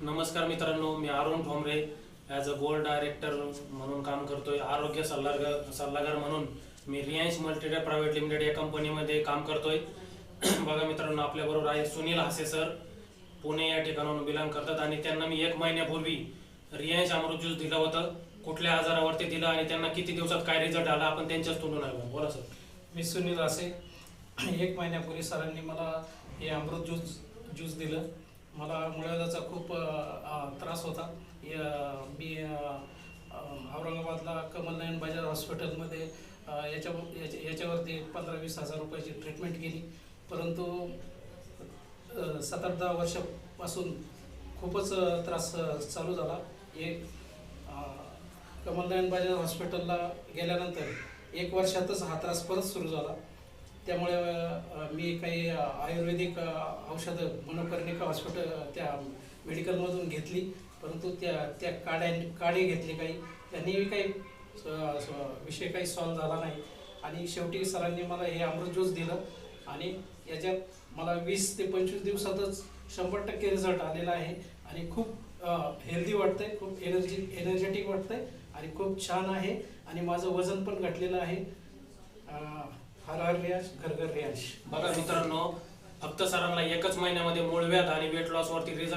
नमस्कार मित्रांनो, मी Arun Thombre as a gold director म्हणून काम करतोय. आरोग्य सल्लागार म्हणून मी रियांश मल्टीडे प्रायव्हेट लिमिटेड या कंपनीमध्ये काम करतोय. बघा मित्रांनो, आपल्याबरोबर आहे सुनील हासे सर, पुणे या ठिकाणाहून बिलॉंग करतात आणि त्यांना मी 1 महिन्यापूर्वी रियांश अमृत ज्यूस दिलं होतं. कुठल्या आजारावरती दिलं आणि त्यांना किती दिवसात काय रिझल्ट आला आपण त्यांच्याच तोंडून ऐकू. बोला सर. मी सुनील हासे. 1 महिन्यापूर्वी सरांनी मला हे अमृत ज्यूस दिलं. मला मुळव्याधाचा खूप त्रास होता. मी औरंगाबादला कमल नयन बजाज हॉस्पिटलमध्ये याच्यावरती 15-20 हजार रुपयाची ट्रीटमेंट केली. परंतु 7-10 वर्षापासून खूपच त्रास चालू झाला. कमल नयन बजाज हॉस्पिटलला गेल्यानंतर 1 वर्षातच हा त्रास परत सुरू झाला. त्यामुळे मी काही आयुर्वेदिक औषधं मनोकर्णिका हॉस्पिटल त्या मेडिकलमधून घेतली. परंतु त्या काढे घेतले काही, त्यांनी काही विषय काही सॉल्व झाला नाही. आणि शेवटी सरांनी मला हे अमृत ज्यूस दिलं आणि याच्यात मला 20 ते 25 दिवसातच 100% रिझल्ट आलेला आहे. आणि खूप हेल्दी वाटतंय, खूप एनर्जेटिक वाटतंय आणि खूप छान आहे. आणि माझं वजन पण घटलेलं आहे. हर हर रियांश, घर घर रियांश. बघा मित्रांनो, फक्त सरांना 1च महिन्यामध्ये मूळव्याध आणि वेट लॉस वरती रिझल्ट